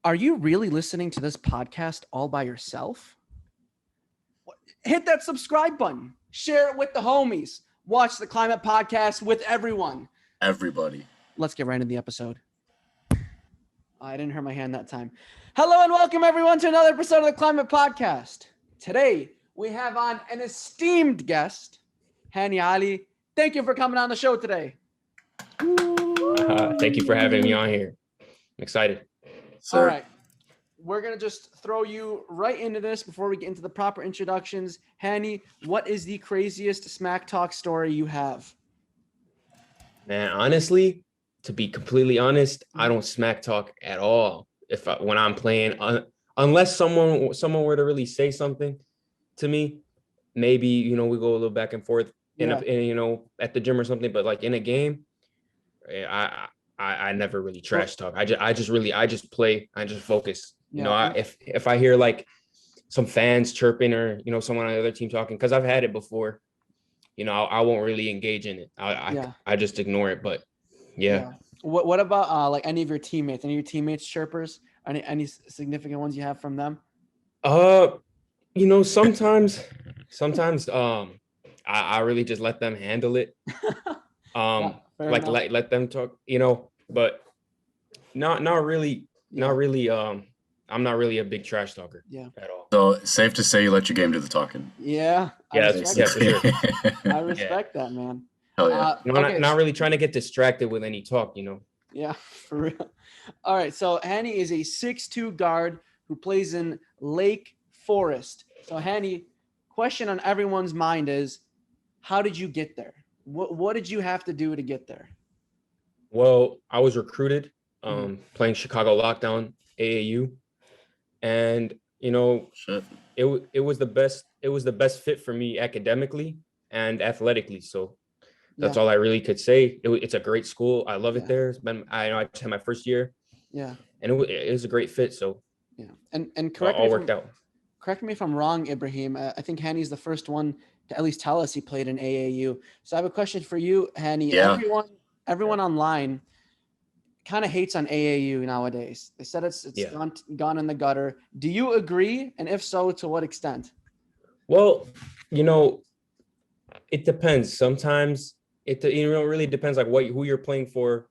Are you really listening to this podcast all by yourself? Hit that subscribe button. Share it with the homies. Watch the Climate Podcast with everyone. Everybody. Let's get right into the episode. I didn't hurt my hand that time. Hello and welcome everyone to another episode of the Climate Podcast. Today we have on an esteemed guest, HANI Ali. Thank you for coming on the show today. Thank you for having me on here. I'm excited. Sir. All right. We're going to just throw you right into this before we get into the proper introductions. HANI, what is the craziest smack talk story you have? Man, honestly, to be completely honest, I don't smack talk at all. When I'm playing, unless someone were to really say something to me, maybe, we go a little back and forth in at the gym or something, but like in a game, I never really trash talk. I just play. I just focus. Yeah. If I hear like some fans chirping or someone on the other team talking, because I've had it before, I won't really engage in it. I just ignore it. But yeah. What about like any of your teammates? Any of your teammates chirpers? Any significant ones you have from them? Sometimes I really just let them handle it. Let them talk, but not really. I'm not really a big trash talker at all. So safe to say you let your game do the talking. Yeah. Yeah, for sure. I respect that, man. Hell yeah. Not really trying to get distracted with any talk, Yeah, for real. All right. So HANI is a 6'2" guard who plays in Lake Forest. So HANI, question on everyone's mind is, how did you get there? What did you have to do to get there? Well, I was recruited playing Chicago Lockdown AAU, and it was the best fit for me academically and athletically. So that's all I really could say. It's a great school. I love it there. It's been I just had my first year. Yeah, and it was a great fit. So and worked out. Correct me if I'm wrong, Ibrahim. I think HANI is the first one to at least tell us he played in AAU. So I have a question for you, HANI. Yeah. Everyone online kind of hates on AAU nowadays. They said it's gone in the gutter. Do you agree? And if so, to what extent? Well, it depends. Sometimes it really depends like who you're playing for,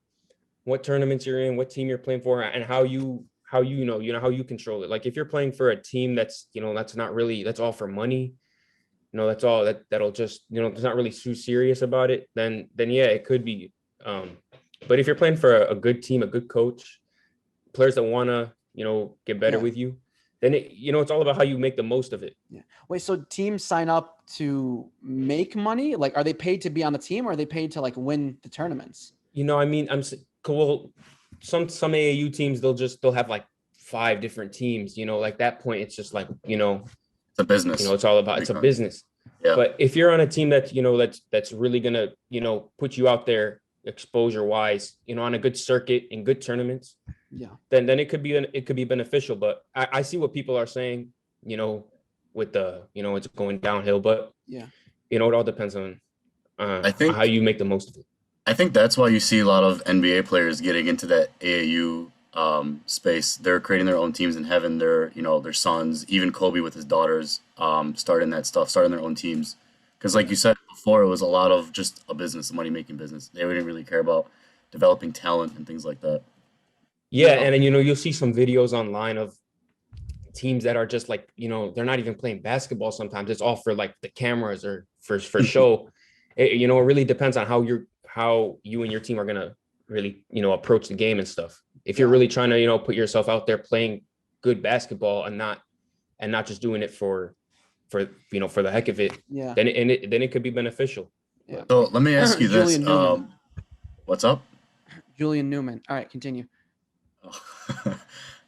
what tournaments you're in, what team you're playing for, and how you control it. Like if you're playing for a team that's that's all for money, that's all that'll just, it's not really too serious about it, then yeah, it could be. But if you're playing for a good team, a good coach, players that want to, get better with you, then it's all about how you make the most of it. Yeah. Wait, so teams sign up to make money? Like, are they paid to be on the team or are they paid to like win the tournaments? I'm cool. Some AAU teams, they'll have like 5 different teams, like that point, it's just like, it's a business. It's all about, it's a business. Yeah. But if you're on a team that, that's really going to, put you out there exposure wise, on a good circuit in good tournaments, then it could be beneficial. But I see what people are saying, with the, it's going downhill, but it all depends on I think how you make the most of it. I think that's why you see a lot of NBA players getting into that AAU space. They're creating their own teams and having their sons, even Kobe with his daughters, starting their own teams. Because like you said before, it was a lot of just a business, a money-making business. They didn't really care about developing talent and things like that. Yeah, and then, you'll see some videos online of teams that are just like, they're not even playing basketball sometimes. It's all for like the cameras or for show. It really depends on how you and your team are going to really, approach the game and stuff. If you're really trying to, put yourself out there playing good basketball and not just doing it for the heck of it, then it could be beneficial. Yeah. So let me ask you this. What's up? Julian Newman. All right, continue.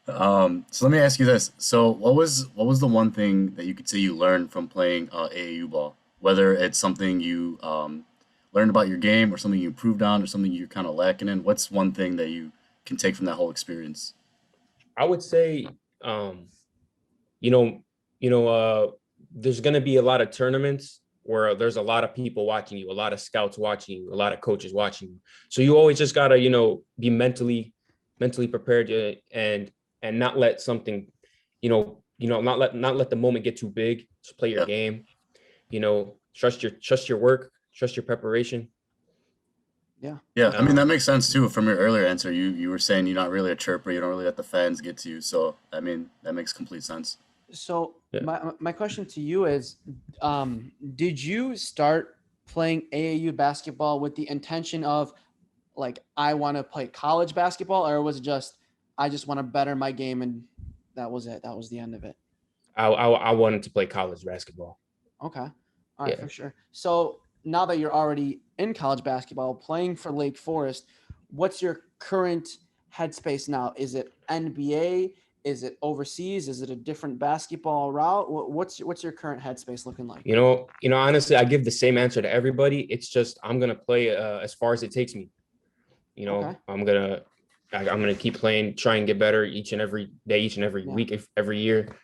So let me ask you this. So what was the one thing that you could say you learned from playing AAU ball? Whether it's something you learned about your game or something you improved on or something you're kind of lacking in, what's one thing that you can take from that whole experience? I would say, there's going to be a lot of tournaments where there's a lot of people watching you, a lot of scouts watching you, a lot of coaches watching you. So you always just got to, be mentally prepared and and not let something, not let the moment get too big. Just play your game, trust your work, trust your preparation. Yeah. Yeah, I mean that makes sense too. From your earlier answer, you were saying you're not really a chirper, you don't really let the fans get to you. So I mean that makes complete sense. So Yeah. my question to you is, did you start playing AAU basketball with the intention of like I want to play college basketball, or was it just I just want to better my game and that was it? That was the end of it. I wanted to play college basketball. Okay. All right, Yeah. for sure. So now that you're already in college basketball, playing for Lake Forest, what's your current headspace now? Is it NBA? Is it overseas? Is it a different basketball route? What's your current headspace looking like? Honestly, I give the same answer to everybody. It's just I'm gonna play as far as it takes me. Okay. I'm gonna keep playing, try and get better each and every day, each and every week, every year.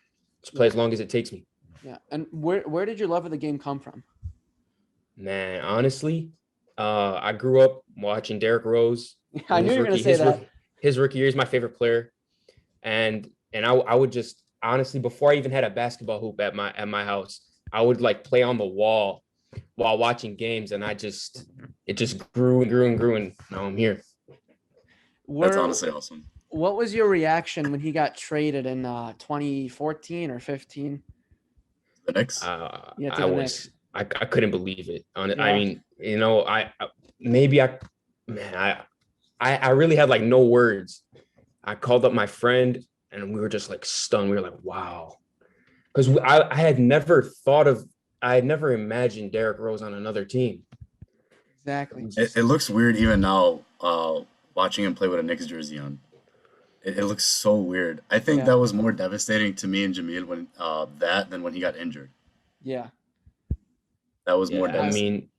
Just play as long as it takes me. Yeah. And where did your love of the game come from? Man, honestly, I grew up watching Derrick Rose. I knew you were gonna say that. His rookie year is my favorite player, and I would just honestly, before I even had a basketball hoop at my house, I would like play on the wall while watching games, and it just grew and grew and grew, and now I'm here. That's honestly awesome. What was your reaction when he got traded in 2014 or 15? The Knicks? I couldn't believe it. I mean, I really had like no words. I called up my friend and we were just like stunned. We were like, wow. Because I had never imagined Derrick Rose on another team. Exactly. It looks weird even now, watching him play with a Knicks jersey on. It looks so weird. I think that was more devastating to me and Jamil when than when he got injured. Yeah. That was more devastating.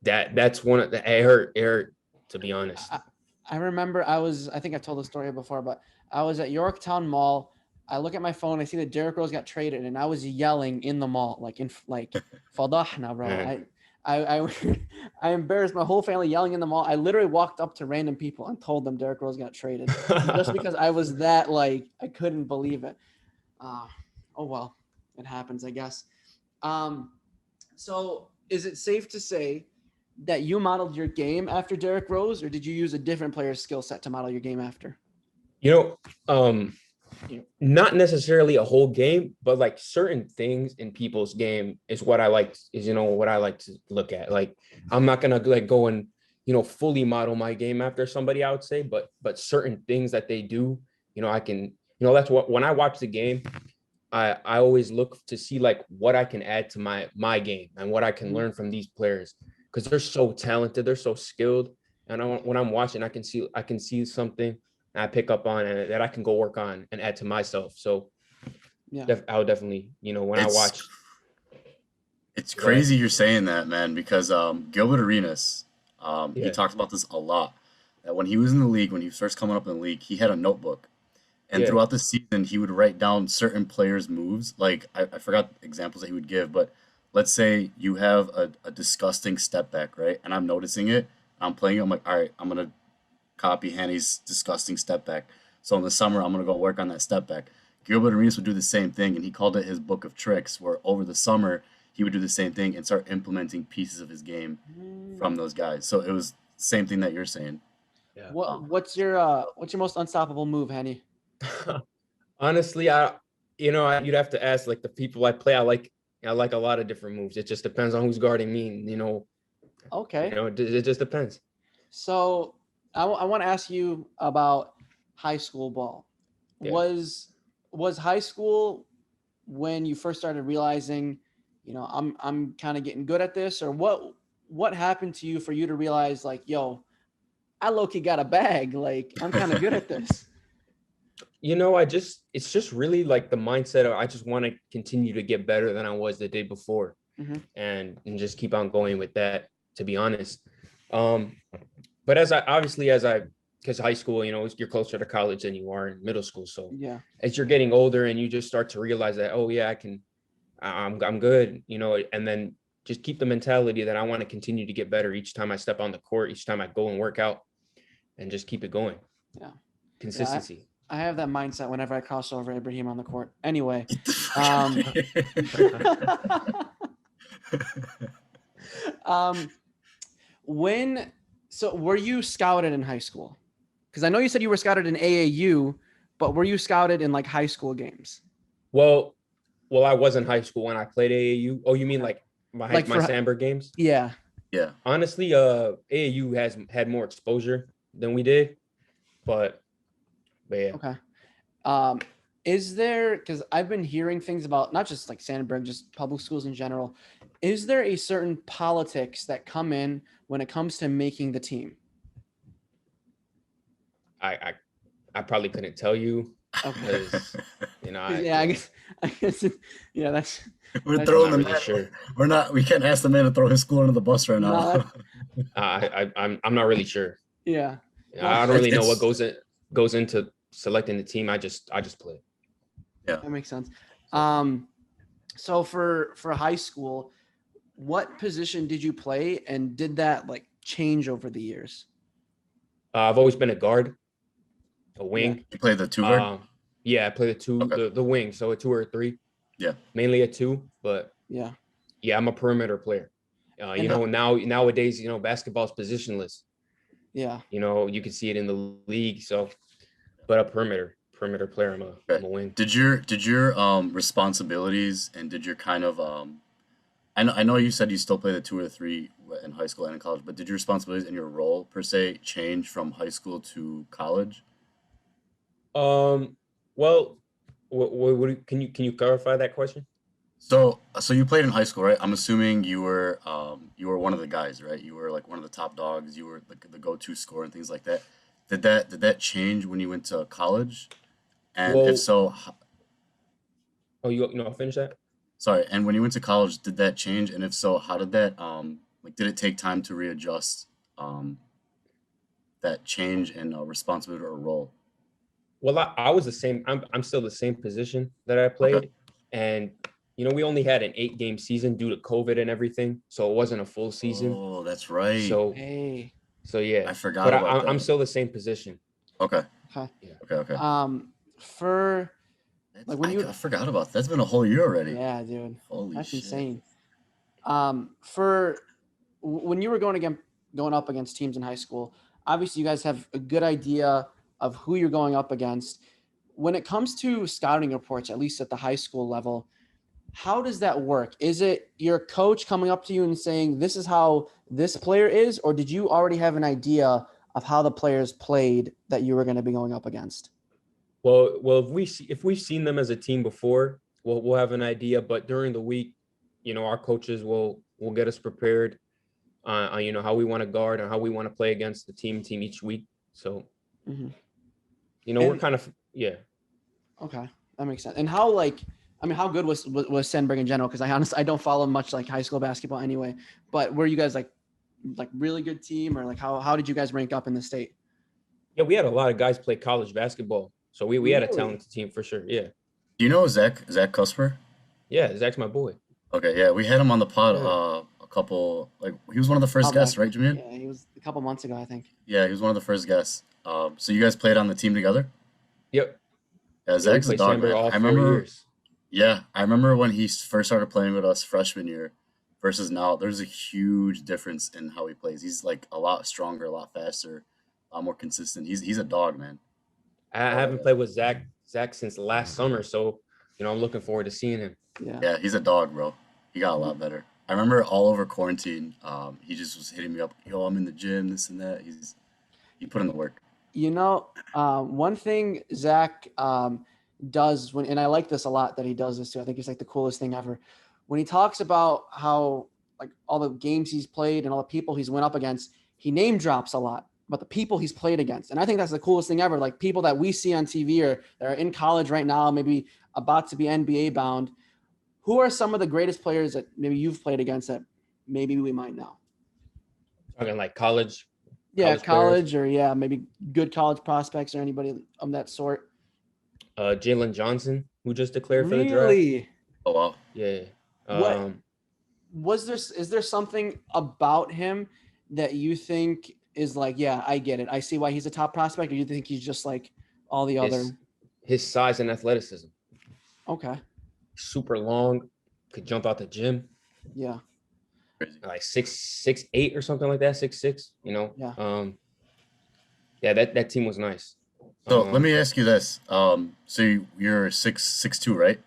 I mean, that's one of the it hurt to be honest. I remember I think I've told the story before, but I was at Yorktown Mall. I look at my phone, I see that Derrick Rose got traded, and I was yelling in the mall, like Fadahna, bro. I embarrassed my whole family yelling in the mall. I literally walked up to random people and told them Derrick Rose got traded just because I was that like I couldn't believe it. Oh well, it happens, I guess. So is it safe to say that you modeled your game after Derrick Rose, or did you use a different player's skill set to model your game after? Not necessarily a whole game, but like certain things in people's game is what I like to look at. Like I'm not gonna like go and fully model my game after somebody, I would say, but certain things that they do, I can, that's what when I watch the game, I always look to see like what I can add to my game and what I can learn from these players because they're so talented, they're so skilled, and when I'm watching, I can see something I pick up on and that I can go work on and add to myself. So I would definitely, when I watch. It's crazy you're saying that, man, because Gilbert Arenas, he talked about this a lot. That when he was in the league, when he was first coming up in the league, he had a notebook. And throughout the season, he would write down certain players' moves. Like, I forgot examples that he would give, but let's say you have a disgusting step back, right? And I'm noticing it. I'm playing it. I'm like, all right, I'm going to copy HANI's disgusting step back. So in the summer, I'm going to go work on that step back. Gilbert Arenas would do the same thing, and he called it his book of tricks, where over the summer, he would do the same thing and start implementing pieces of his game from those guys. So it was the same thing that you're saying. Yeah. What's your most unstoppable move, HANI? Honestly, you'd have to ask like the people I play. I like a lot of different moves. It just depends on who's guarding me. Okay. It just depends. So I want to ask you about high school ball. Yeah. Was high school when you first started realizing, I'm kind of getting good at this, or what happened to you for you to realize like, yo, I low-key got a bag. Like I'm kind of good at this. It's just really like the mindset of I just want to continue to get better than I was the day before, and just keep on going with that, to be honest. But because high school, you're closer to college than you are in middle school. So as you're getting older and you just start to realize that, oh yeah, I'm good, and then just keep the mentality that I want to continue to get better each time I step on the court, each time I go and work out, and just keep it going. Yeah. Consistency. I have that mindset whenever I cross over Ibrahim on the court. Anyway, Get the fuck out of here. when so were you scouted in high school? Because I know you said you were scouted in AAU, but were you scouted in like high school games? Well, I was in high school when I played AAU. Oh, you mean like my Like my for- Sandberg games? Yeah. Yeah. Honestly, AAU has had more exposure than we did, but yeah. Okay. Is there, because I've been hearing things about not just like Sandberg, just public schools in general. Is there a certain politics that come in when it comes to making the team? I probably couldn't tell you Okay. because Yeah, I guess, yeah, that's. We're That's throwing not the really man. sure. We can't ask the man to throw his school under the bus right now. No, I'm not really sure. Yeah. I don't really know what It's- goes into selecting the team. I just play. That makes sense. So for high school, what position did you play, and did that like change over the years? I've always been a guard, a wing. You play the two guard? Yeah, I play the two, Okay. the wing, so a 2 or a 3. Yeah. Mainly a 2, but Yeah. yeah, I'm a perimeter player. You know, nowadays, basketball's positionless. Yeah. You can see it in the league. So, but a perimeter player. I'm a wing. Did your responsibilities and did your kind of I know you said you still play the 2 or 3 in high school and in college, but did your responsibilities and your role per se change from high school to college? Well, what can you clarify that question? So you played in high school, right? I'm assuming you were one of the guys, right? You were like one of the top dogs. You were the go-to scorer and things like that. Did that change when you went to college? And Well- if so, Oh, I'll finish that. sorry. And when you went to college, did that change? And if so, how did that did it take time to readjust that change in responsibility or role? Well, I was the same. I'm still the same position that I played, and we only had an 8-game season due to COVID and everything, so it wasn't a full season. Oh, that's right. Hey. So yeah, I forgot but about that. I'm still the same position. Okay. Okay. Okay. For like when I forgot about that. That's been a whole year already. yeah, dude, Holy that's shit. insane. For when you were going up against teams in high school, obviously you guys have a good idea of who you're going up against. When it comes to scouting reports, at least at the high school level, how does that work? Is it your coach coming up to you and saying, this is how this player is, or did you already have an idea of how the players played that you were going to be going up against? Well, if we've seen them as a team before, we'll have an idea. But during the week, our coaches will get us prepared on how we want to guard and how we want to play against the team each week. So, Mhm. we're kind of Okay, that makes sense. And how how good was Sandberg in general? Because I don't follow much like high school basketball anyway. But were you guys like really good team, or like how did you guys rank up in the state? Yeah, we had a lot of guys play college basketball, so we had a Really? talented team for sure. Yeah, Do you know Zach Cusper? yeah, Zach's my boy. Okay, yeah, we had him on the pod Yeah. a couple he was one of the first Oh, guests, back- right, Jameer? Yeah, he was a couple months ago, I think. Yeah, he was one of the first guests. So you guys played on the team together? Yep. Yeah, Yeah, we Zach's a played dog, Sandberg man. all I 4 remember years. Yeah, I remember when he first started playing with us freshman year versus now. There's a huge difference in how he plays. He's like a lot stronger, a lot faster, a lot more consistent. He's a dog, man. I haven't played with Zach since last summer, so I'm looking forward to seeing him. Yeah. Yeah, he's a dog, bro. He got a lot better. I remember all over quarantine, he just was hitting me up. Yo, I'm in the gym, this and that. He put in the work. One thing Zach does and I like this a lot that he does this too. I think it's like the coolest thing ever. When he talks about how like all the games he's played and all the people he's went up against, he name drops a lot about the people he's played against. And I think that's the coolest thing ever. Like people that we see on TV or that are in college right now, maybe about to be NBA bound. Who are some of the greatest players that maybe you've played against that maybe we might know? Talking like college. Yeah, College college or maybe good college prospects or anybody of that sort. Jalen Johnson, who just declared for the draft. Really? Oh wow. Yeah. What is there something about him that you think is like, yeah, I get it. I see why he's a top prospect, or you think he's just like all the other. His size and athleticism. Okay. Super long, could jump out the gym. Yeah. Like 6'8" or something like that, 6'6", you know. Yeah. Yeah, that team was nice. So let me ask you this. So you're 6'2", right?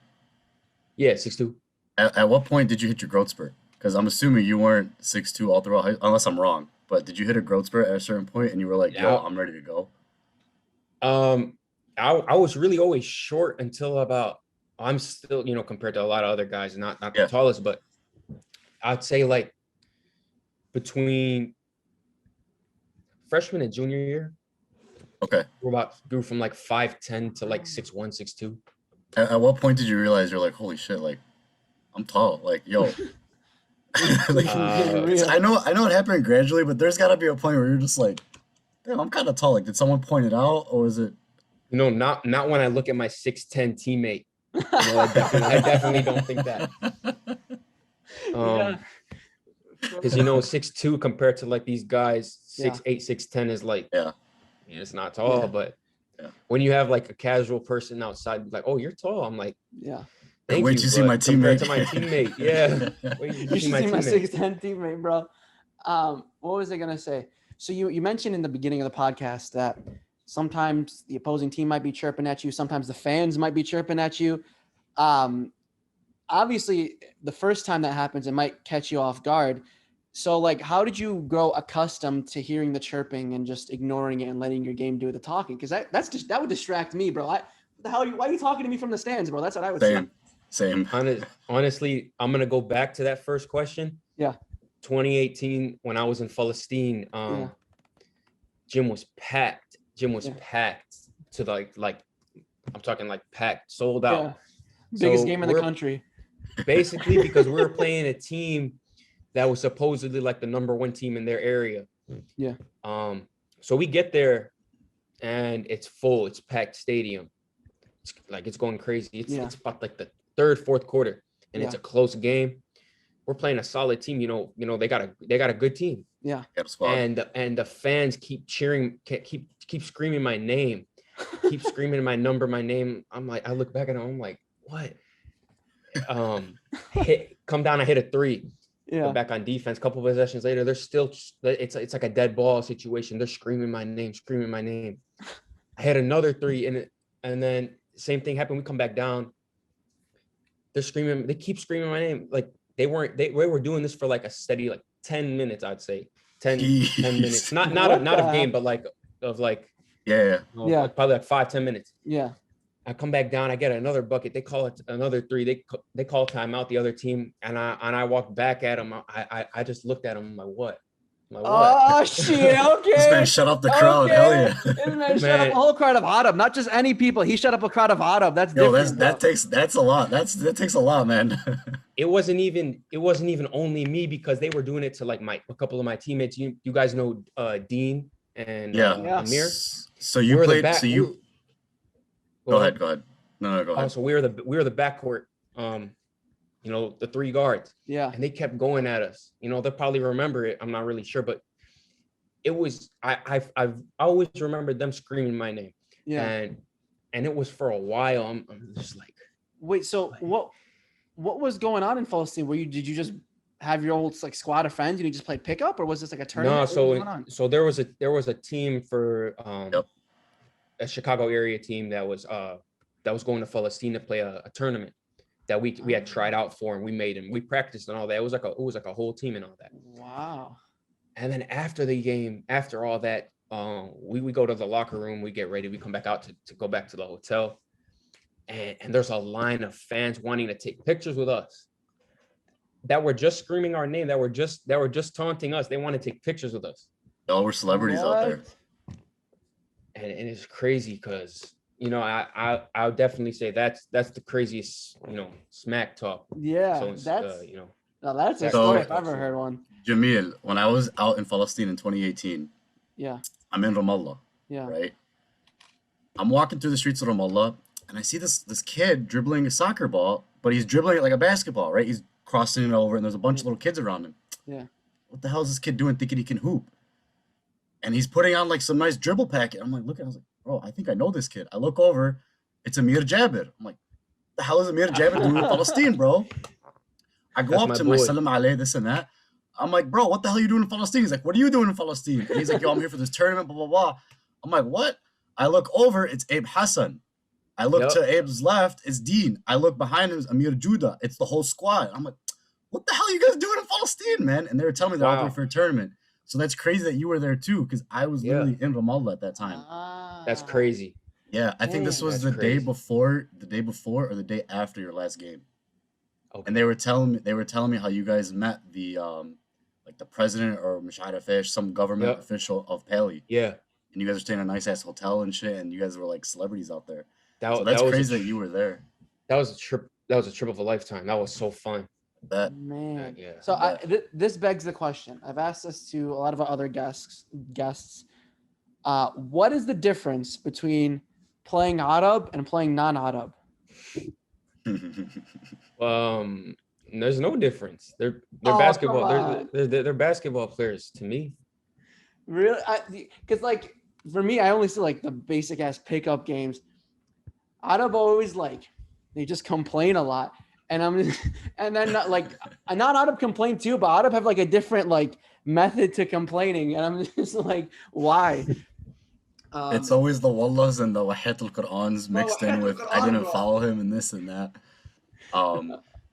Yeah, 6'2". At what point did you hit your growth spurt? Because I'm assuming you weren't 6'2" all throughout unless I'm wrong. But did you hit a growth spurt at a certain point and you were like, yo, I'm ready to go? I was really always short until about, I'm still, you know, compared to a lot of other guys, not the tallest, but I'd say like between freshman and junior year. Okay. Grew from like 5'10" to like 6'1", 6'2". At what point did you realize you're like, holy shit, like I'm tall, like yo. Like, I know it happened gradually, but there's got to be a point where you're just like, damn, I'm kind of tall. Like, did someone point it out, or is it? You know, not when I look at my 6'10" teammate. You know, I definitely don't think that. Because you know, 6'2" compared to like these guys, 6'8", 6'10" is like, it's not tall, but when you have like a casual person outside, like, oh, you're tall. I'm like, thank wait you. till you see my teammate. Compared to my teammate, Wait, you should see my 6'10" teammate, bro. What was I gonna say? So you mentioned in the beginning of the podcast that sometimes the opposing team might be chirping at you, sometimes the fans might be chirping at you. Obviously, the first time that happens, it might catch you off guard. So, like, how did you grow accustomed to hearing the chirping and just ignoring it and letting your game do the talking? Because that would distract me, bro. What the hell? Why are you talking to me from the stands, bro? That's what I would say. Same. Honestly, I'm gonna go back to that first question. Yeah. 2018, when I was in Palestine, gym was packed. Packed to like I'm talking like packed, sold out. Yeah. Biggest game in the country. Basically, because we were playing a team that was supposedly like the #1 team in their area. Yeah. So we get there and it's full. It's packed stadium. It's going crazy. It's about like the third, fourth quarter, and it's a close game. We're playing a solid team. You know, they got a good team. Yeah. And the fans keep cheering, keep screaming my name, keep screaming my number, my name. I'm like, I look back at them. I'm like, what? Come down. I hit a 3. Yeah. Go back on defense. Couple possessions later, they're still. It's like a dead ball situation. They're screaming my name. I hit another 3, and then same thing happened. We come back down. They're screaming. They keep screaming my name. Like they were doing this for like a steady like 10 minutes. I'd say 10 minutes. Not of game, but like of like. Yeah. Probably like 5-10 minutes. Yeah. I come back down. I get another bucket. They call it another 3. They call timeout, the other team, and I walk back at them. I just looked at them. I'm like, what? Oh shit! Okay. This man shut up the crowd. Hell yeah! This man shut up a whole crowd of Adam, not just any people. He shut up a crowd of Adam. That's different. That's a lot. That takes a lot, man. It wasn't even only me, because they were doing it to like a couple of my teammates. You guys know Dean and Amir. So you played. Go ahead. No, go ahead. Oh, so we were the backcourt. You know, the 3 guards. Yeah. And they kept going at us. You know, they'll probably remember it. I'm not really sure, but it was, I've always remembered them screaming my name. Yeah. And it was for a while. I'm just like, wait, so what was going on in Palestine? Did you just have your old like squad of friends and you just played pickup, or was this like a tournament? No, so there was a team for a Chicago area team that was going to Palestine to play a tournament that we had tried out for, and we made him. We practiced and all that. It was like a whole team and all that. Wow. And then after the game, after all that, we go to the locker room, we get ready, we come back out to go back to the hotel, and there's a line of fans wanting to take pictures with us that were just screaming our name, that were just taunting us. They want to take pictures with us. Oh, we're celebrities out there. And it's crazy because, you know, I would definitely say that's the craziest, you know, smack talk. Yeah, so that's you know. Now that's a story if I've ever heard one. Jamil, when I was out in Palestine in 2018, I'm in Ramallah, right? I'm walking through the streets of Ramallah, and I see this kid dribbling a soccer ball, but he's dribbling it like a basketball, right? He's crossing it over, and there's a bunch of little kids around him. Yeah. What the hell is this kid doing thinking he can hoop? And he's putting on like some nice dribble packet. I'm like, look, I was like, bro, I think I know this kid. I look over, it's Amir Jabir. I'm like, the hell is Amir Jabir doing in Palestine, bro? I go That's up my to him, I boy. salam alayh, this and that. I'm like, bro, what the hell are you doing in Palestine? He's like, what are you doing in Palestine? And he's like, yo, I'm here for this tournament, blah, blah, blah. I'm like, what? I look over, it's Abe Hassan. I look Yep. to Abe's left, it's Dean. I look behind him, it's Amir Judah. It's the whole squad. I'm like, what the hell are you guys doing in Palestine, man? And they were telling me they're out there Wow. for a tournament. So that's crazy that you were there too, because I was Yeah. literally in Ramallah at that time. That's crazy. Yeah, I think this Dang. was That's the day crazy. before or the day after your last game. Okay. And they were telling me how you guys met the like the president or Mash'arafesh, some government Yep. official of Pali. Yeah. And you guys were staying in a nice ass hotel and shit, and you guys were like celebrities out there. That, So that's that was crazy a that you were there. That was a trip. That was a trip of a lifetime. That was so fun. That Man. Yeah. So Yeah. this begs the question. I've asked this to a lot of our other guests. What is the difference between playing Arab and playing non-Arab? There's no difference. They're Oh, basketball. come They're basketball players to me. Really? Because like for me, I only see like the basic ass pickup games. Arab always like they just complain a lot, and and then not like not Arab complain too, but Arab have like a different like method to complaining, and I'm just like, why? it's always the wallahs and the wahid al-Qur'ans mixed in Wahid with al-Qur'an, I didn't bro. follow him and this and that.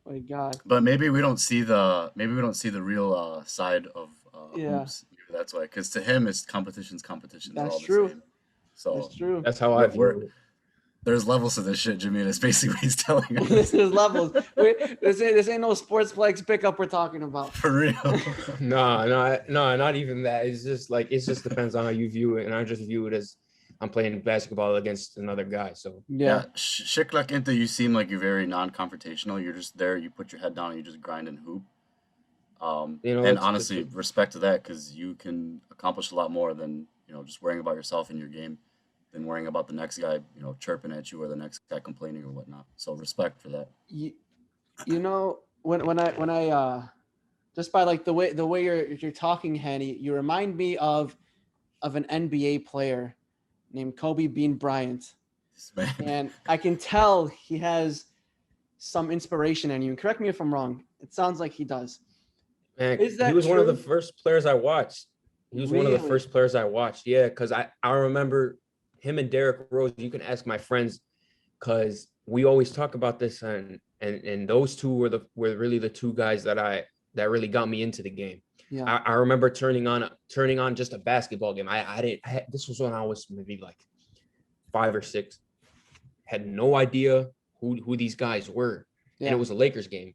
My God. But maybe we don't see the real side of Yeah. hoops. Maybe that's why, because to him, it's competition's competition. They're That's all the true. same. So That's true. That's how I We're- view it. there's levels to this shit, Jimmy. And it's basically what he's telling us. This is levels. This ain't no sports flex pickup we're talking about. For real. No, not even that. It's just like it just depends on how you view it, and I just view it as I'm playing basketball against another guy. So Yeah. Shiklak Inta, you seem like you're very non-confrontational. You're just there. You put your head down and you just grind and hoop. And it's- honestly, respect to that, because you can accomplish a lot more than just worrying about yourself and your game, than worrying about the next guy chirping at you or the next guy complaining or whatnot. So respect for that. When I just by like the way you're talking, Hani, you remind me of an NBA player named Kobe Bean Bryant, This man. and I can tell he has some inspiration in you. And correct me if I'm wrong. It sounds like he does. man, Is that he was one of the true? first players I watched. He was one of the Really? first players I watched. Yeah, because I remember him and Derrick Rose. You can ask my friends, because we always talk about this, and those two were really the two guys that really got me into the game. Yeah. I remember turning on just a basketball game. This was when I was maybe like 5 or 6. Had no idea who these guys were. Yeah. And it was a Lakers game.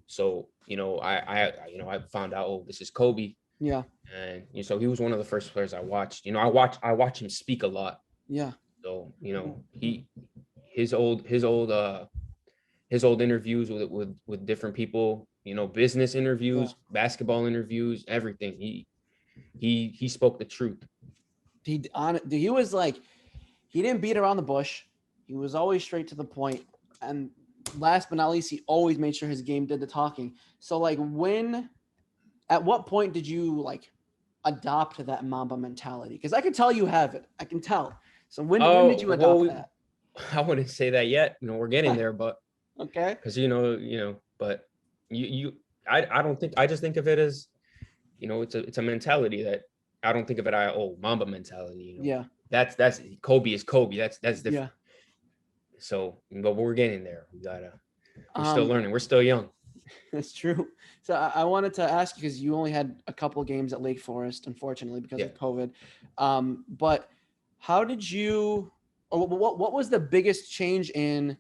So, I found out, oh, this is Kobe. Yeah. And so he was one of the first players I watched. I watch him speak a lot. Yeah. So, his old interviews with different people, business interviews, basketball interviews, everything. He spoke the truth. He was like, he didn't beat around the bush. He was always straight to the point. And last but not least, he always made sure his game did the talking. So like at what point did you like adopt that Mamba mentality? Because I can tell you have it. I can tell. So when did you adopt that? I wouldn't say that yet. We're getting there, but Okay. because but I don't think, I just think of it as it's a mentality that I don't think of it Mamba mentality. Yeah. That's Kobe is Kobe. That's different. Yeah. So, but we're getting there. We're still learning. We're still young. That's true. So I wanted to ask you, because you only had a couple of games at Lake Forest, unfortunately, because of COVID. But how did you, or what was the biggest change in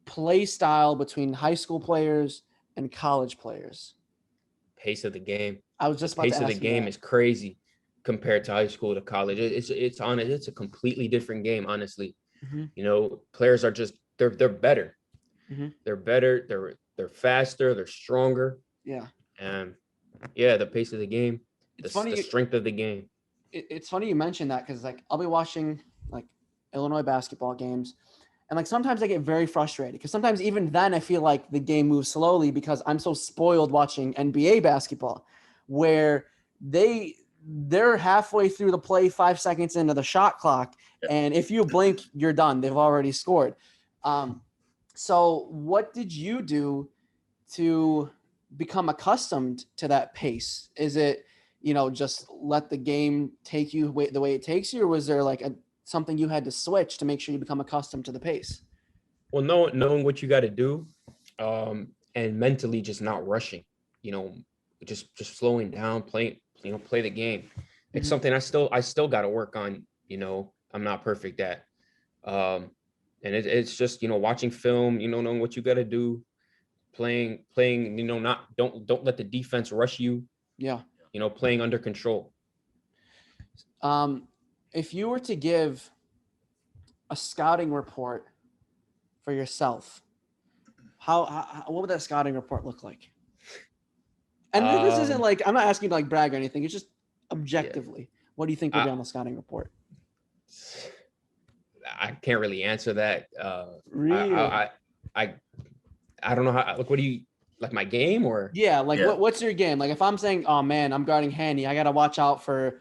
play style between high school players and college players? Pace of the game. I was just about to ask Pace of the you game that. is crazy compared to high school to college. It's a completely different game, honestly. Mhm. Players are just they're better. Mhm. They're better. They're faster. They're stronger. Yeah. And the pace of the game, It's the funny. strength of the game. It's funny you mentioned that, because like I'll be watching like Illinois basketball games, and like sometimes I get very frustrated, because sometimes even then I feel like the game moves slowly because I'm so spoiled watching NBA basketball, where they're halfway through the play, 5 seconds into the shot clock. Yeah. And if you blink, you're done. They've already scored. So what did you do to become accustomed to that pace? Is it, just let the game take you the way it takes you, or was there like something you had to switch to make sure you become accustomed to the pace? Well, knowing what you got to do, and mentally just not rushing, just slowing down, play the game. It's Mhm. something I still got to work on. I'm not perfect at, and it's just watching film, knowing what you got to do, playing, don't let the defense rush you. Yeah. Playing under control. If you were to give a scouting report for yourself, what would that scouting report look like? And this isn't like, I'm not asking you to like brag or anything. It's just objectively, what do you think would be on the scouting report? I can't really answer that. Really? I don't know how. Like, what do you like? My game or? Yeah, like what's your game? Like if I'm saying, oh man, I'm guarding HANI, I gotta watch out for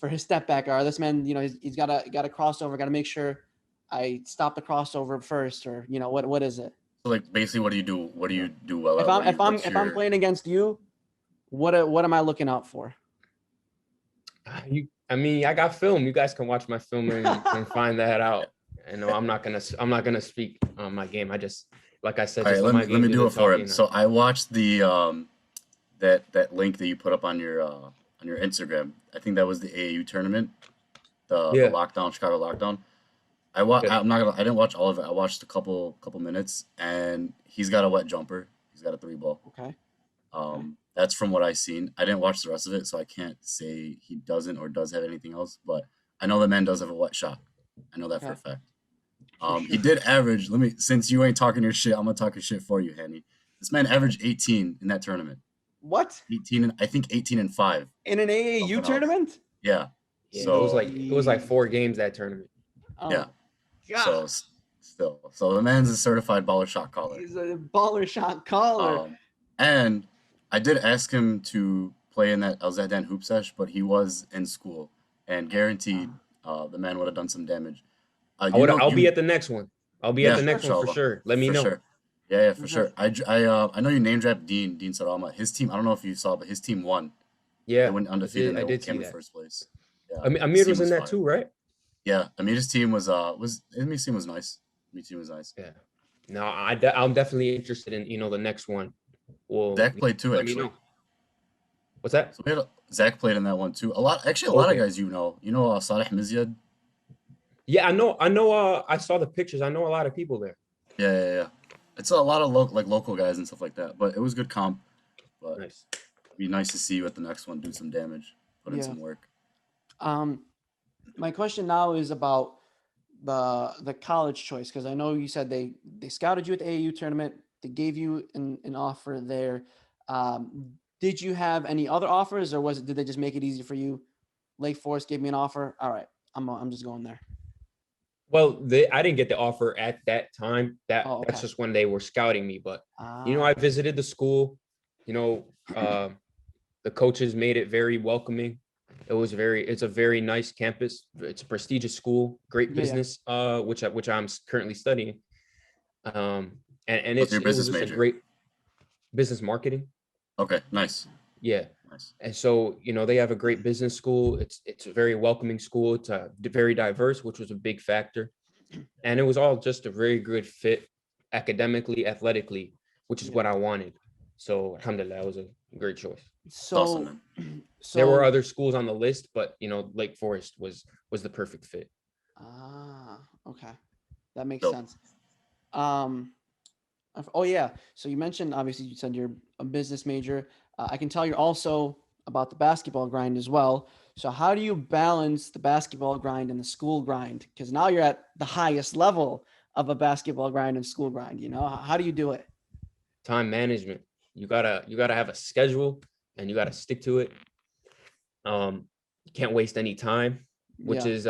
his step back, or this man, he's got a crossover, gotta make sure I stop the crossover first, or what is it? So like basically, what do you do? What do you do well? If I'm playing against you, what am I looking out for? I got film. You guys can watch my film and find that out. And no, I'm not gonna speak on my game. I just, like I said, all right, let me do it for him. So I watched the that link that you put up on your Instagram. I think that was the AAU tournament, the lockdown, Chicago lockdown. I didn't watch all of it. I watched a couple minutes, and he's got a wet jumper. He's got a 3-ball. Okay. That's from what I've seen. I didn't watch the rest of it, so I can't say he doesn't or does have anything else. But I know the man does have a wet shot. I know that for a fact. He did average. Since you ain't talking your shit, I'm gonna talk your shit for you, Henny. This man averaged 18 in that tournament. What? 18 and I think 18 and 5 in an AAU tournament. Yeah. So it was like 4 games that tournament. Oh, yeah. God. So the man's a certified baller shot caller. He's a baller shot caller. And I did ask him to play in that Alzadan hoop sesh, but he was in school, and guaranteed the man would have done some damage. I'll be at the next one. I'll be at the next one for sure. Let me know. Sure. Yeah, for sure. I know you name dropped Dean Sarama. His team, I don't know if you saw, but his team won. Yeah, they went undefeated. I did see came that. in first place. Yeah, Amir was in that too, right? Yeah, Amir's team was Amir's team was nice. Amir's team was nice. Yeah. No, I'm definitely interested in the next one. Well, Zach played too, actually. What's that? So Zach played in that one too. A lot of guys Saleh Mizyad. Yeah, I know. I saw the pictures. I know a lot of people there. Yeah. It's a lot of local guys and stuff like that. But it was good comp. But nice. It'd be nice to see you at the next one do some damage, put in some work. My question now is about the college choice, because I know you said they scouted you at the AAU tournament. They gave you an offer there. Did you have any other offers, or did they just make it easy for you? Lake Forest gave me an offer. All right, I'm just going there. Well, I didn't get the offer at that time. That's just when they were scouting me. But I visited the school. The coaches made it very welcoming. It's a very nice campus. It's a prestigious school, great business, which I'm currently studying. And it was just a great business marketing. Okay, nice. Yeah. Nice. And so, they have a great business school. It's a very welcoming school. It's very diverse, which was a big factor. And it was all just a very good fit academically, athletically, which is what I wanted. So, alhamdulillah, that was a great choice. So, awesome, there were other schools on the list, but, Lake Forest was the perfect fit. Okay. That makes sense. Oh yeah. So you mentioned, obviously you said you're a business major. I can tell you're also about the basketball grind as well. So how do you balance the basketball grind and the school grind? Because now you're at the highest level of a basketball grind and school grind. How do you do it? Time management. You gotta have a schedule, and you gotta stick to it. You can't waste any time, which is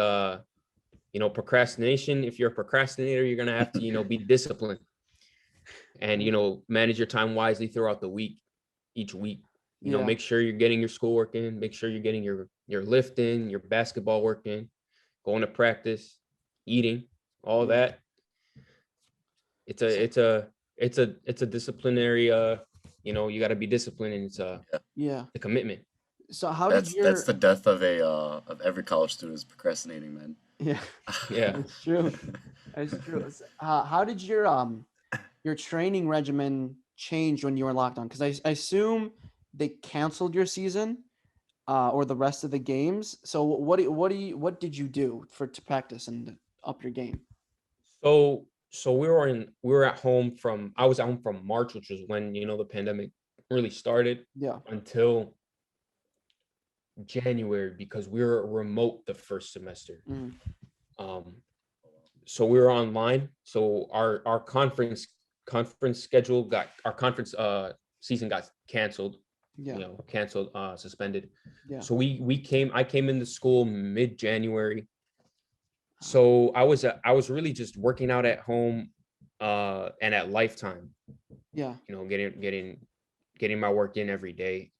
procrastination. If you're a procrastinator, you're gonna have to be disciplined. And manage your time wisely throughout the week, each week. You know, Yeah. make sure you're getting your schoolwork in, make sure you're getting your lift in, your basketball work in, going to practice, eating, all Yeah. that. It's a disciplinary you know, you got to be disciplined, and it's Yeah. a commitment. So how did That's your the death of every college student is procrastinating, man. yeah, Yeah. that's true. That's true. How did your training regimen change when you were locked on? Because I assume they canceled your season or the rest of the games. So what did you do to practice and up your game? So we were at home from I was at home from March, which was when, you know, the pandemic really started, Yeah. until January, because we were remote the first semester. Mm, Um, so we were online. So our conference schedule got our conference season got canceled, yeah. you know, canceled, suspended. Yeah. So I came into school mid-January. So I was really just working out at home and at Lifetime, Yeah. you know, getting my work in every day.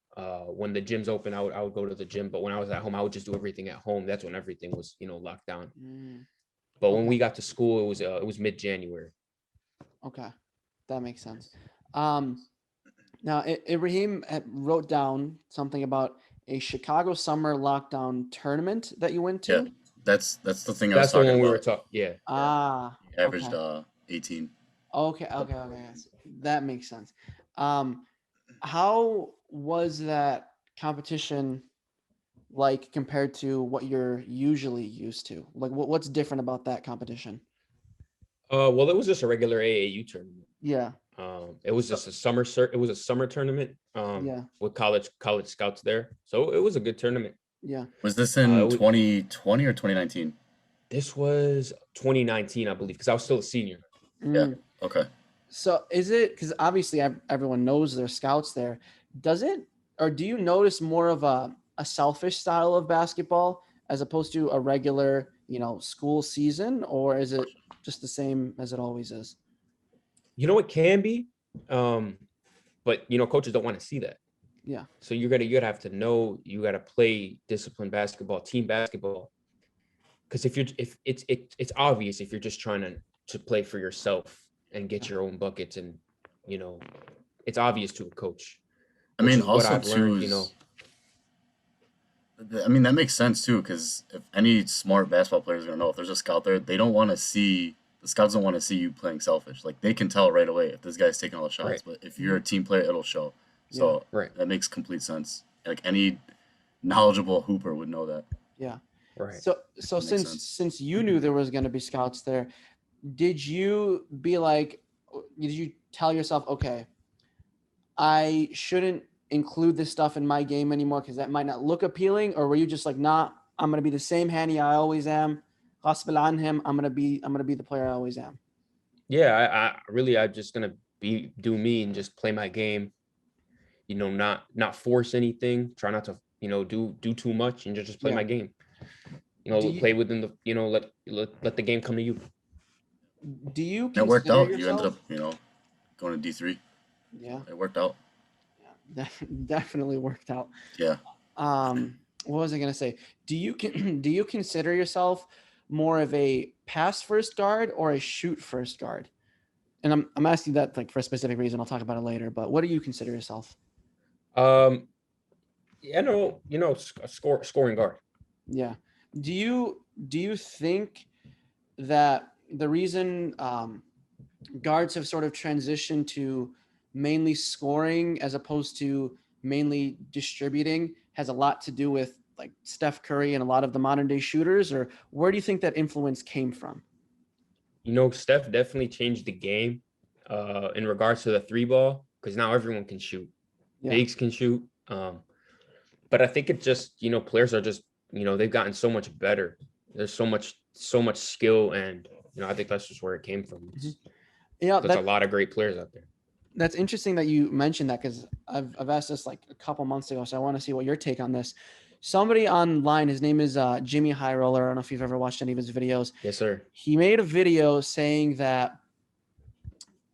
When the gyms open, I would go to the gym, but when I was at home, I would just do everything at home. That's when everything was, you know, locked down. Mm, But when okay. we got to school, it was mid-January. Okay. That makes sense. Um, Now, Ibrahim wrote down something about a Chicago summer lockdown tournament that you went Yeah, to. that's the thing I was That's the talking one we were about. talking. Yeah. Ah, He averaged okay. 18. Okay. Yes. That makes sense. Um, how was that competition like compared to what you're usually used to? Like, what's different about that competition? Well, it was just a regular AAU tournament. Yeah. It was So, just it was a summer tournament. yeah. With college scouts there, so it was a good tournament. Yeah. Was this Uh, in it was, 2020 or 2019? this was 2019, I believe, because I was still a senior. Yeah. Mm. Okay. So is it because obviously everyone knows there's scouts there? Does it, or do you notice more of a selfish style of basketball as opposed to a regular, school season, or is it just the same as it always is? You know, it can be, um, but you know, coaches don't want to see that. Yeah, So you gotta have to know, you gotta play disciplined basketball, team basketball. Because if it's obvious if you're just trying to play for yourself and get your own buckets, and you know, it's obvious to a coach, I which mean, is what also I've learned. too You know, is, I mean, that makes sense too, because if any smart basketball player is gonna know, if there's a scout there, they don't want to see the scouts don't want to see you playing selfish. Like they can tell right away if this guy's taking all the shots, right, but if you're a team player, it'll show. yeah, So right, that makes complete sense. Like any knowledgeable hooper would know that. yeah. right. So That makes since sense. since you knew there was going to be scouts there, did you be like, did you tell yourself, okay, I shouldn't include this stuff in my game anymore because that might not look appealing? Or were you just like, nah, I'm gonna be the same Hani I always am. غصب عنهم, I'm gonna be the player I always am. Yeah, I'm just gonna do me and just play my game. You know, not force anything. Try not to, you know, do too much, and just play Yeah. my game. You Do know, you play within the, you know, let the game come to you. do you And it worked consider out. You ended yourself? up, going to D3. Yeah, It worked out. definitely worked out. Yeah. What was I gonna say? Do you consider yourself more of a pass first guard or a shoot first guard? And I'm asking that like for a specific reason. I'll talk about it later. But what do you consider yourself? Um, yeah, no, you know, scoring guard. Yeah. Do you think that the reason guards have sort of transitioned to mainly scoring as opposed to mainly distributing has a lot to do with like Steph Curry and a lot of the modern day shooters, or where do you think that influence came from? You know, Steph definitely changed the game in regards to the three ball, because now everyone can shoot. Yeah. Bigs can shoot. But I think it just, you know, players are just, you know, they've gotten so much better. There's so much skill, and you know, I think that's just where it came from. Yeah, There's a lot of great players out there. that's interesting that you mentioned that because I've asked this like a couple months ago, so I want to see what your take on this. Somebody online, his name is Jimmy High Roller. I don't know if you've ever watched any of his videos. Yes, sir. He made a video saying that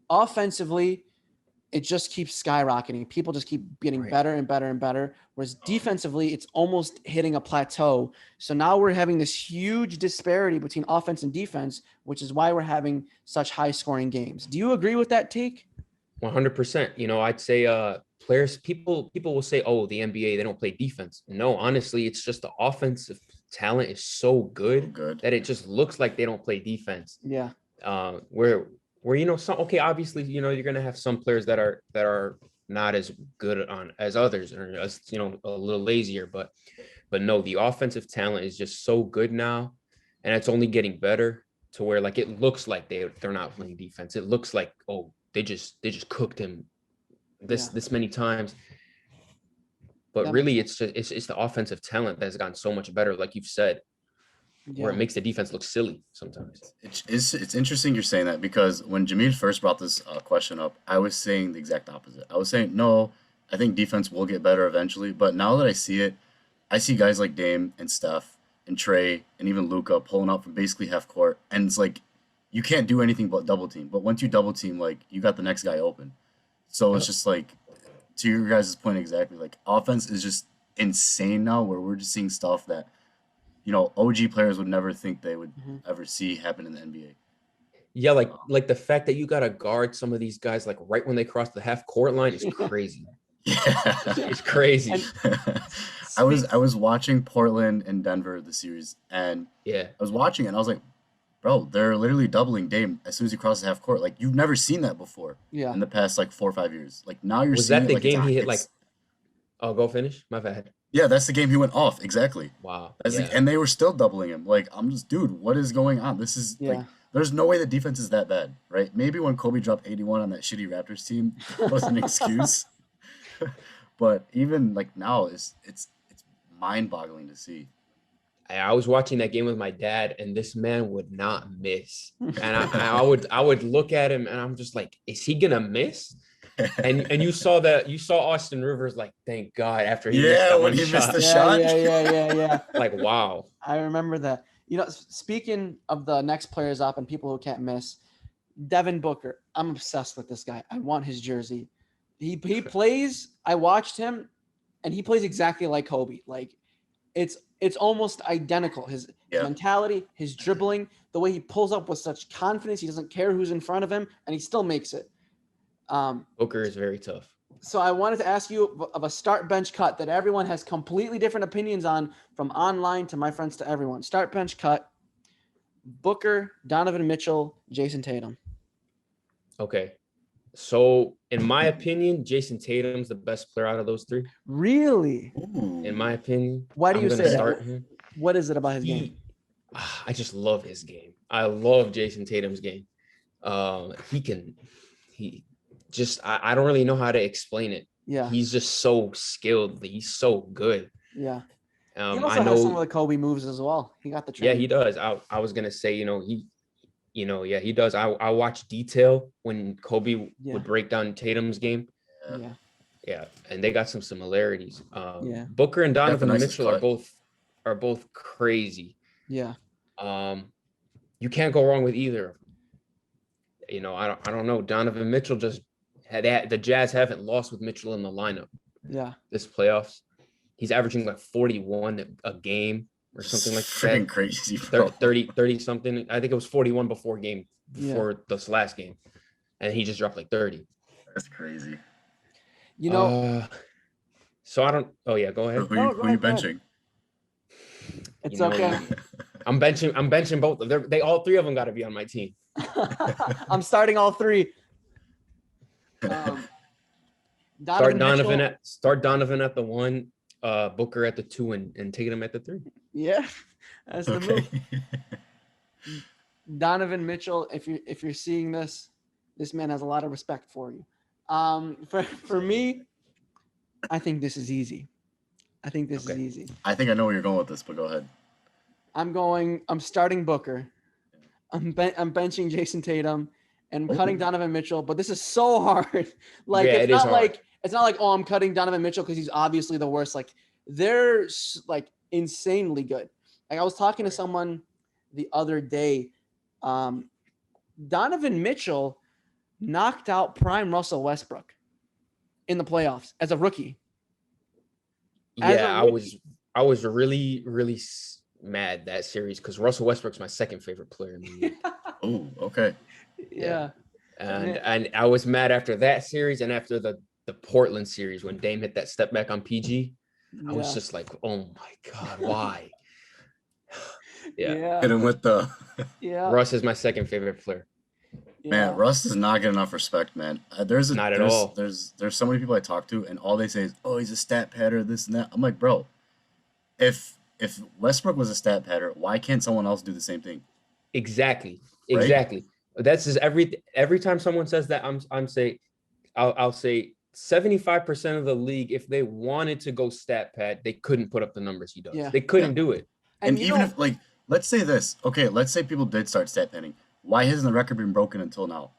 offensively, it just keeps skyrocketing. People just keep getting better and better and better. Whereas defensively, it's almost hitting a plateau. So now we're having this huge disparity between offense and defense, which is why we're having such high scoring games. Do you agree with that take? 100%. You know, I'd say players, people will say, oh, the NBA, they don't play defense. No, honestly, it's just the offensive talent is so good that it just looks like they don't play defense. Yeah. Where you know, some, okay, obviously, you know, you're gonna have some players that are not as good as others, or as, you know, a little lazier, but no, the offensive talent is just so good now, and it's only getting better to where, like, it looks like they're not playing defense. It looks like, oh, they just cooked him this many times. But really, it's the offensive talent that's gotten so much better, like you've said, where it makes the defense look silly sometimes. It's interesting you're saying that, because when Jameed first brought this question up, I was saying the exact opposite. I was saying, no, I think defense will get better eventually. But now that I see it, I see guys like Dame and Steph and Trey and even Luka pulling up from basically half court. And it's like, you can't do anything but double team. But once you double team, like, you got the next guy open. So it's just like, to your guys' point exactly, like, offense is just insane now, where we're just seeing stuff that, you know, OG players would never think they would ever see happen in the NBA. Yeah, like the fact that you got to guard some of these guys, like, right when they cross the half court line is crazy. Yeah, it's crazy. I was watching Portland and Denver, the series, and yeah, I was watching it and I was like, bro, they're literally doubling Dame as soon as he crosses half court. Like, you've never seen that before. Yeah. In the past, like, 4 or 5 years. Like, now you're was seeing that the it, like, game he hit, like, oh, go finish? My bad. Yeah, that's the game he went off. Exactly. Wow. And they were still doubling him. Like, I'm just, dude, what is going on? This is like, there's no way the defense is that bad, right? Maybe when Kobe dropped 81 on that shitty Raptors team was an excuse. But even like now, it's mind-boggling to see. I was watching that game with my dad, and this man would not miss. And I would look at him, and I'm just like, is he gonna miss? And you saw Austin Rivers, like, thank God, after he missed that when he missed the shot. Yeah. Like, wow. I remember that. You know, speaking of the next players up and people who can't miss, Devin Booker. I'm obsessed with this guy. I want his jersey. He plays. I watched him, and he plays exactly like Kobe. Like, it's almost identical. His mentality, his dribbling, the way he pulls up with such confidence. He doesn't care who's in front of him, and he still makes it. Booker is very tough. So I wanted to ask you of a start bench cut that everyone has completely different opinions on, from online to my friends to everyone. Start bench cut: Booker, Donovan Mitchell, Jason Tatum. Okay. So in my opinion, Jason Tatum's the best player out of those three. Really? In my opinion. Why do you say that? Him. What is it about his game? I just love his game. I love Jason Tatum's game. I don't really know how to explain it. Yeah. He's just so skilled. He's so good. Yeah. He also has some of the Kobe moves as well. He got the training. Yeah, he does. I was gonna say, he does. I watch detail when Kobe would break down Tatum's game. Yeah, and they got some similarities. Booker and Donovan Mitchell are both crazy. Yeah. You can't go wrong with either of them. You know, I don't know. Donovan Mitchell just had the Jazz haven't lost with Mitchell in the lineup. Yeah. This playoffs, he's averaging like 41 a game or something like that. Crazy, bro. 30 something. I think it was 41 before this last game, and he just dropped like 30. That's crazy. You know. So I don't. Oh yeah, go ahead. Who are you benching? It's okay. I'm benching both. They all three of them got to be on my team. I'm starting all three. Start Donovan at the 1, Booker at the 2, and taking him at the 3. Yeah, that's the move. Donovan Mitchell, if you're seeing this man has a lot of respect for you. For me, I think this is easy. I think I know where you're going with this, but go ahead. I'm starting Booker. I'm benching Jason Tatum and cutting Donovan Mitchell, but this is so hard. Like, it's not like, oh, I'm cutting Donovan Mitchell because he's obviously the worst. Like, they're like insanely good. Like, I was talking to someone the other day. Donovan Mitchell knocked out prime Russell Westbrook. in the playoffs as a rookie. As a Yeah, rookie. I was really mad that series because Russell Westbrook's my second favorite player in the league. Oh, okay. Yeah. And I was mad after that series and after the Portland series when Dame hit that step back on PG. I was just like, oh my God, why? Hit him with the Russ is my second favorite player. Man, Russ does not get enough respect, man. Not at all. There's so many people I talk to, and all they say is, "Oh, he's a stat padder, this and that." I'm like, bro, if Westbrook was a stat padder, why can't someone else do the same thing? Exactly. Right? That's just every time someone says that, I'll say 75% of the league, if they wanted to go stat pad, they couldn't put up the numbers he does. Yeah. They couldn't do it. And even if, like, let's say this, okay, let's say people did start stat padding. Why hasn't the record been broken until now?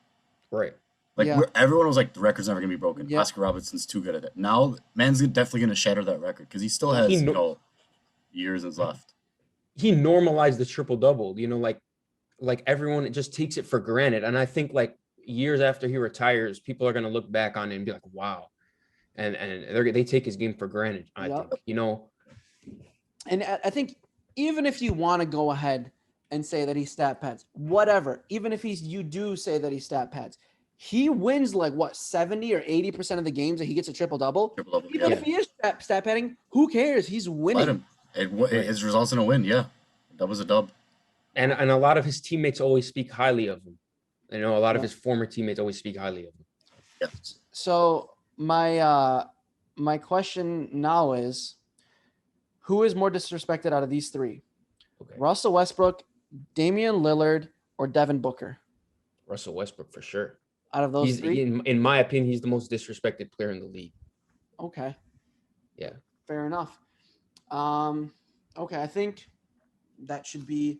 Right. Like, everyone was like, the record's never gonna be broken. Yeah. Oscar Robertson's too good at it. Now, man's definitely gonna shatter that record because he still has, years left. He normalized the triple double. Like everyone just takes it for granted, and I think like years after he retires, people are gonna look back on it and be like, wow, and they take his game for granted. I think. And I think even if you want to go ahead and say that he stat pads, whatever, even if you do say that he stat pads, he wins like what 70 or 80% of the games that he gets a triple double. Even if he is stat padding, who cares? He's winning. Let him. It results in a win. Yeah, that was a dub. And a lot of his teammates always speak highly of him. A lot of his former teammates always speak highly of him. Yeah. So my question now is, who is more disrespected out of these three? Okay. Russell Westbrook, Damian Lillard, or Devin Booker? Russell Westbrook for sure. Out of those three? In my opinion, he's the most disrespected player in the league. Okay. Yeah. Fair enough. Okay, I think that should be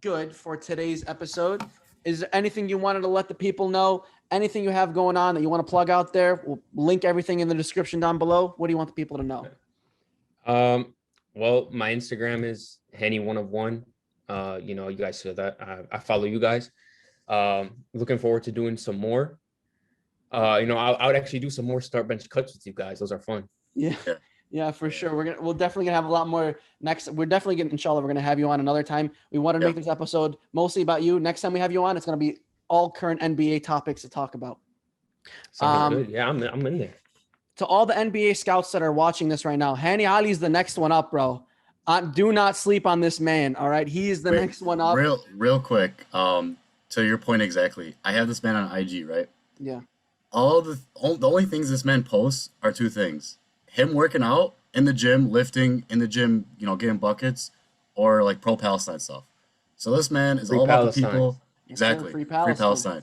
good for today's episode. Is there anything you wanted to let the people know? Anything you have going on that you want to plug out there? We'll link everything in the description down below. What do you want the people to know? Well, my Instagram is HANI1of1. You guys said that. I follow you guys. Looking forward to doing some more. I would actually do some more start bench cuts with you guys. Those are fun. Yeah, for sure. We're definitely gonna have a lot more next. We're definitely gonna, inshallah, we're gonna have you on another time. We wanted to make this episode mostly about you. Next time we have you on, it's gonna be all current NBA topics to talk about. Sounds good. Yeah, I'm in there. To all the NBA scouts that are watching this right now, Hani Ali's the next one up, bro. Do not sleep on this man. All right, he is the next one up. Real quick. To your point exactly. I have this man on IG, right? Yeah. The only things this man posts are two things: him working out in the gym, lifting in the gym, getting buckets, or like pro Palestine stuff. So this man is all about the people. Exactly. Free Palestine.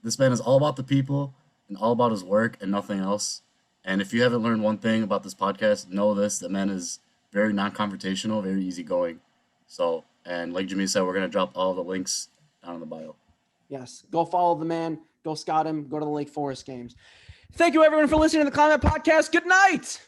This man is all about the people and all about his work and nothing else. And if you haven't learned one thing about this podcast, know this: the man is very non-confrontational, very easygoing. So, and like Jimmy said, we're gonna drop all the links down in the bio. Yes, go follow the man. Go scout him. Go to the Lake Forest games. Thank you, everyone, for listening to the Climate Podcast. Good night.